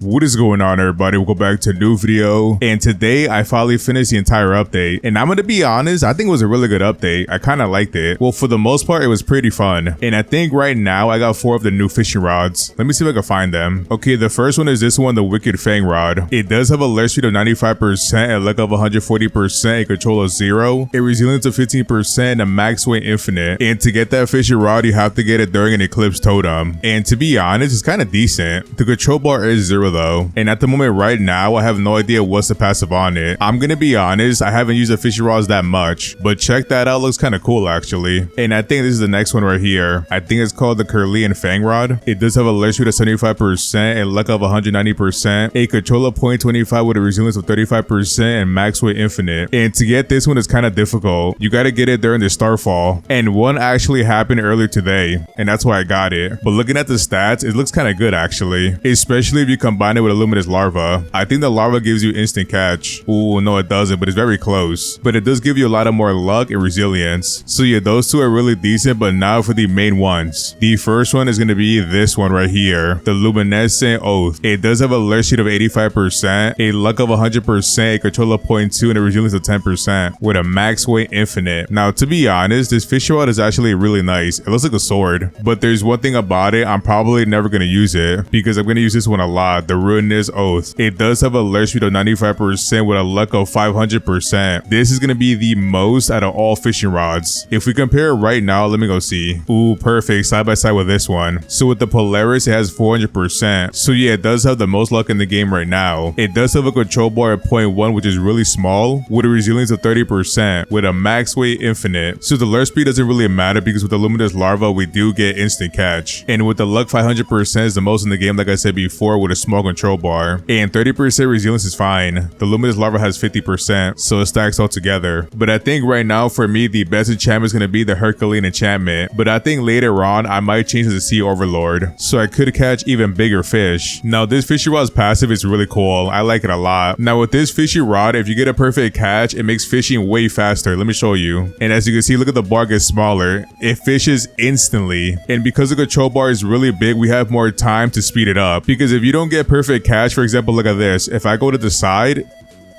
What is going on, everybody? Welcome back to a new video, and today I finally finished the entire update, and I'm gonna be honest, I think it was a really good update. I kind of liked it. Well, for the most part, it was pretty fun, and I think right now I got 4 of the new fishing rods. Let me see if I can find them. Okay, the first one is this one, the Wicked Fang Rod. It does have a lair speed of 95%, a luck of 140%, a control of 0, a resilience of 15%, and a max weight infinite. And to get that fishing rod, you have to get it during an eclipse totem, and to be honest, it's kind of decent. The control bar is 0 though, and at the moment right now I have no idea what's the passive on it. I'm gonna be honest, I haven't used the fishing rods that much, but check that out, looks kind of cool actually. And I think this is the next one right here. I think it's called the Curlian Fang Rod. It does have a lair speed of 75%, a luck of 190%, a control of 0.25 with a resilience of 35%, and max weight infinite. And to get this one is kind of difficult. You gotta get it during the starfall, and one actually happened earlier today, and that's why I got it. But looking at the stats, it looks kind of good actually, especially if you combine it with a luminous larva. I think the larva gives you instant catch. Ooh, no it doesn't, but it's very close. But it does give you a lot of more luck and resilience. So yeah, those two are really decent, but now for the main ones. The first one is going to be this one right here, the Luminescent Oath. It does have a lair speed of 85%, a luck of 100%, a control of 0.2, and a resilience of 10%, with a max weight infinite. Now to be honest, this fishing rod is actually really nice. It looks like a sword, but there's one thing about it, I'm probably never going to use it, because I'm going to use this one a lot, the RUINOUS Oath. It does have a lair speed of 95% with a luck of 500%. This is going to be the most out of all fishing rods. If we compare it right now, let me go see. Ooh, perfect, side by side with this one. So with the Polaris, it has 400%. So yeah, it does have the most luck in the game right now. It does have a control bar at 0.1, which is really small, with a resilience of 30%, with a max weight infinite. So the lair speed doesn't really matter, because with the luminous larva, we do get instant catch. And with the luck, 500% is the most in the game, like I said before, with a small control bar, and 30% resilience is fine. The luminous larva has 50%, so it stacks all together. But I think right now for me, the best enchantment is going to be the Herculean enchantment, but I think later on I might change to the Sea Overlord, so I could catch even bigger fish. Now this fishing rod's passive is really cool. I like it a lot. Now with this fishing rod, if you get a perfect catch, it makes fishing way faster. Let me show you. And as you can see, look at the bar gets smaller. It fishes instantly, and because the control bar is really big, we have more time to speed it up, because if you don't get perfect catch, for example, look at this. If I go to the side,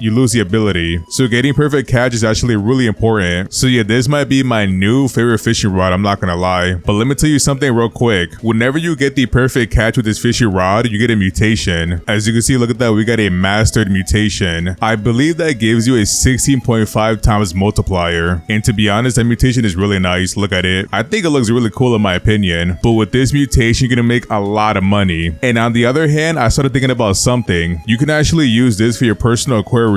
you lose the ability. So getting perfect catch is actually really important. So yeah, this might be my new favorite fishing rod, I'm not gonna lie. But let me tell you something real quick. Whenever you get the perfect catch with this fishing rod, you get a mutation. As you can see, look at that, we got a mastered mutation. I believe that gives you a 16.5 times multiplier. And to be honest, that mutation is really nice. Look at it. I think it looks really cool in my opinion. But with this mutation, you're gonna make a lot of money. And on the other hand, I started thinking about something. You can actually use this for your personal aquarium.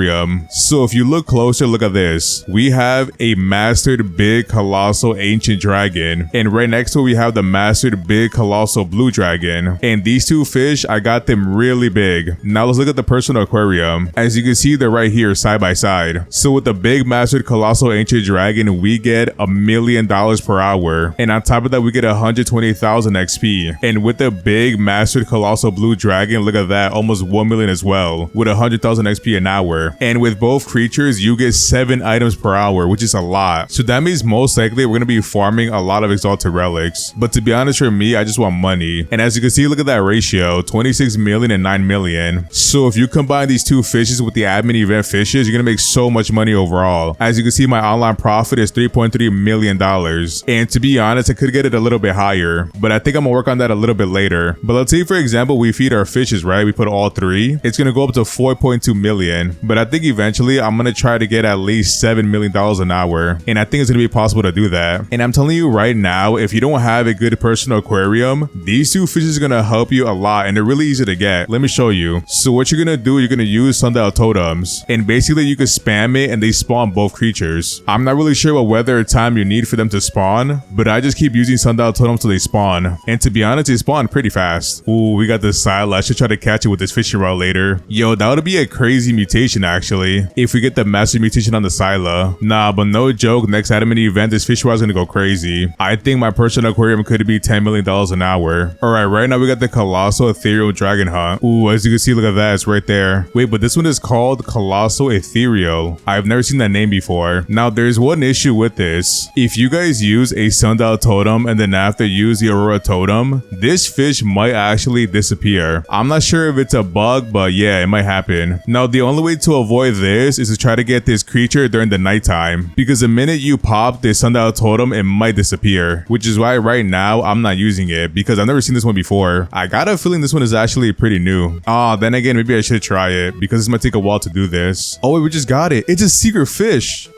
So if you look closer, look at this. We have a mastered big colossal ancient dragon, and right next to it we have the mastered big colossal blue dragon. And these two fish, I got them really big. Now let's look at the personal aquarium. As you can see, they're right here side by side. So with the big mastered colossal ancient dragon, we get $1 million per hour, and on top of that we get 120,000 XP. And with the big mastered colossal blue dragon, look at that, almost 1 million as well, with 100,000 XP an hour. And with both creatures, you get 7 items per hour, which is a lot. So that means most likely we're going to be farming a lot of exalted relics. But to be honest, for me, I just want money. And as you can see, look at that ratio, 26 million and 9 million. So if you combine these two fishes with the admin event fishes, you're going to make so much money overall. As you can see, my online profit is $3.3 million. And to be honest, I could get it a little bit higher, but I think I'm going to work on that a little bit later. But let's say, for example, we feed our fishes, right? We put all 3. It's going to go up to 4.2 million. But I think eventually I'm going to try to get at least $7 million an hour. And I think it's going to be possible to do that. And I'm telling you right now, if you don't have a good personal aquarium, these two fishes are going to help you a lot, and they're really easy to get. Let me show you. So what you're going to do, you're going to use sundial totems, and basically you can spam it and they spawn both creatures. I'm not really sure what weather or time you need for them to spawn, but I just keep using sundial totems till they spawn. And to be honest, they spawn pretty fast. Ooh, we got this side. I should try to catch it with this fishing rod later. Yo, that would be a crazy mutation mutation actually. If we get the master mutation on the Scylla. Nah, but no joke, next adamant event, this fish rod is gonna go crazy. I think my personal aquarium could be $10 million an hour. Alright, right now we got the Colossal Ethereal Dragon Hunt. Ooh, as you can see, look at that, it's right there. Wait, but this one is called Colossal Ethereal. I've never seen that name before. Now, there's one issue with this. If you guys use a Sundial Totem and then after use the Aurora Totem, this fish might actually disappear. I'm not sure if it's a bug, but yeah, it might happen. Now, the only way to avoid this is to try to get this creature during the nighttime, because the minute you pop this Sundial Totem, it might disappear, which is why right now I'm not using it, because I've never seen this one before. I got a feeling this one is actually pretty new. Then again, maybe I should try it, because this might take a while to do this. Oh wait, we just got it. It's a secret fish.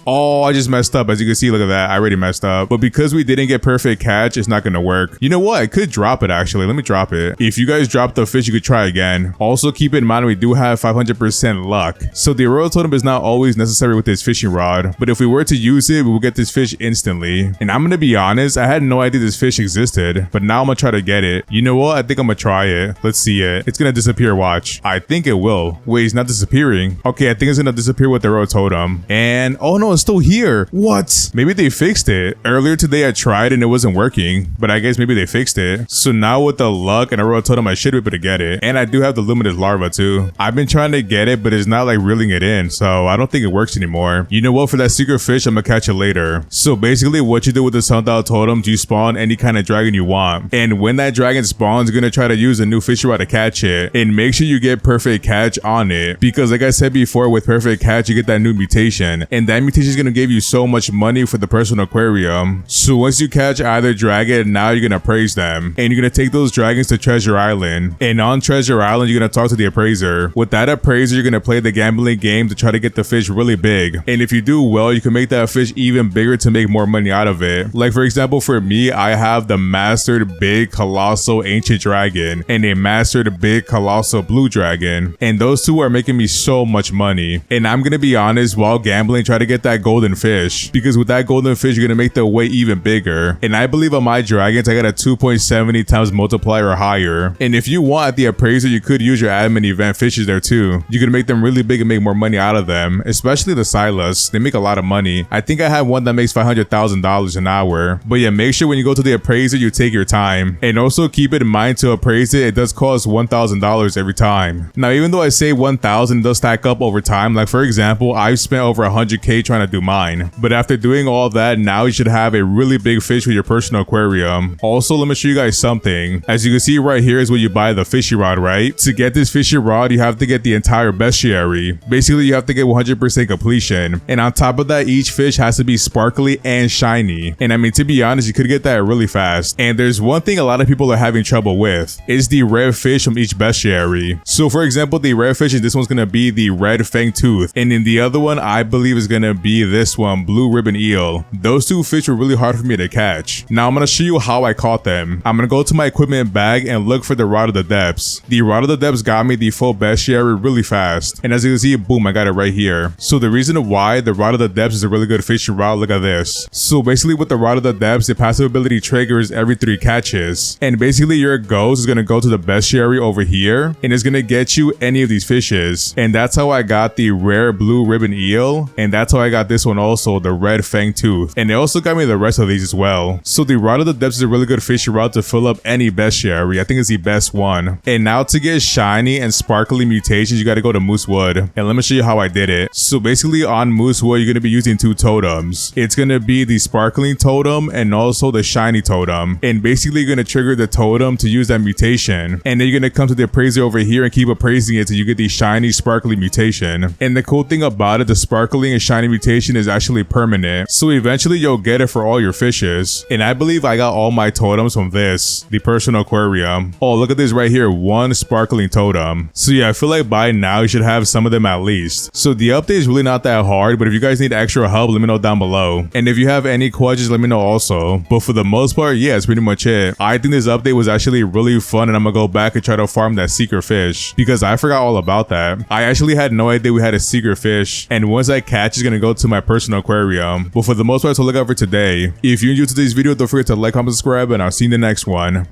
Oh, I just messed up. As you can see, look at that. I already messed up. But because we didn't get perfect catch, it's not going to work. You know what? I could drop it, actually. Let me drop it. If you guys drop the fish, you could try again. Also, keep in mind, we do have 500% luck. So the Aurora Totem is not always necessary with this fishing rod. But if we were to use it, we will get this fish instantly. And I'm going to be honest, I had no idea this fish existed. But now I'm going to try to get it. You know what? I think I'm going to try it. Let's see it. It's going to disappear, watch. I think it will. Wait, it's not disappearing. Okay, I think it's going to disappear with the Aurora Totem. And, oh no, it's still here. What? Maybe they fixed it. Earlier today I tried and it wasn't working, but I guess maybe they fixed it. So now with the luck and Aurora Totem, I should be able to get it. And I do have the Luminous Larva too. I've been trying to get it, but it's not like reeling it in, so I don't think it works anymore. You know what? For that secret fish, I'm gonna catch it later. So basically what you do with the Sundial Totems, you spawn any kind of dragon you want. And when that dragon spawns, you're gonna try to use a new fishing rod to catch it. And make sure you get perfect catch on it, because like I said before, with perfect catch, you get that new mutation. And that mutation is gonna give you so much money for the personal aquarium. So once you catch either dragon, now you're gonna appraise them, and you're gonna take those dragons to Treasure Island. And on Treasure Island, you're gonna talk to the appraiser. With that appraiser, you're gonna play the gambling game to try to get the fish really big. And if you do well, you can make that fish even bigger to make more money out of it. Like for example, for me, I have the mastered big colossal ancient dragon and a mastered big colossal blue dragon, and those two are making me so much money. And I'm gonna be honest, while gambling, try to get that golden fish, because with that golden fish, you're gonna make the weight even bigger. And I believe on my dragons, I got a 2.70 times multiplier or higher. And if you want, at the appraiser, you could use your admin event fishes there too. You can make them really big and make more money out of them, especially the Silas. They make a lot of money. I think I have one that makes $500,000 an hour. But yeah, make sure when you go to the appraiser, you take your time. And also keep it in mind, to appraise it, it does cost $1,000 every time. Now, even though I say 1,000, it does stack up over time. Like for example, I've spent over 100K trying to do mine. But after doing all that, now you should have a really big fish with your personal aquarium. Also, let me show you guys something. As you can see right here is where you buy the fishing rod, right? To get this fishing rod, you have to get the entire bestiary. Basically, you have to get 100% completion. And on top of that, each fish has to be sparkly and shiny. And I mean, to be honest, you could get that really fast. And there's one thing a lot of people are having trouble with. It's the red fish from each bestiary. So for example, the red fish in this one's gonna be the red fang tooth. And in the other one, I believe is gonna be this one, blue ribbon eel. Those two fish were really hard for me to catch. Now I'm gonna show you how I caught them. I'm gonna go to my equipment bag and look for the rod of the depths. The rod of the depths got me the full bestiary really fast. And as you can see, boom, I got it right here. So the reason why the rod of the depths is a really good fishing rod, look at this. So basically with the rod of the depths, the passive ability triggers every 3 catches. And basically your ghost is gonna go to the bestiary over here and it's gonna get you any of these fishes. And that's how I got the rare blue ribbon eel. And that's how I got this one also, the red fang tooth. And they also got me the rest of these as well. So the rod of the depths is a really good fishing rod to fill up any bestiary. I think it's the best one. And now to get shiny and sparkly mutations, you gotta go to Moosewood. And let me show you how I did it. So basically on Moosewood, you're gonna be using 2 totems. It's gonna be the sparkling totem and also the shiny totem. And basically you're gonna trigger the totem to use that mutation. And then you're gonna come to the appraiser over here and keep appraising it till you get the shiny sparkly mutation. And the cool thing about it, the sparkling and shiny mutation is actually permanent. So eventually you'll get it for all your fishes. And I believe I got all my totems from this, the personal aquarium. Oh, look at this right here, 1 sparkling totem. So yeah, I feel like by now you should have some of them at least. So the update is really not that hard, but if you guys need extra help, let me know down below. And if you have any questions, let me know also. But for the most part, yeah, that's pretty much it. I think this update was actually really fun, and I'm gonna go back and try to farm that secret fish because I forgot all about that. I actually had no idea we had a secret fish, and once I catch, it's gonna go to my personal aquarium. But for the most part, so look out for today. If you enjoyed today's video, don't forget to like, comment, subscribe, and I'll see you in the next one.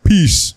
Peace.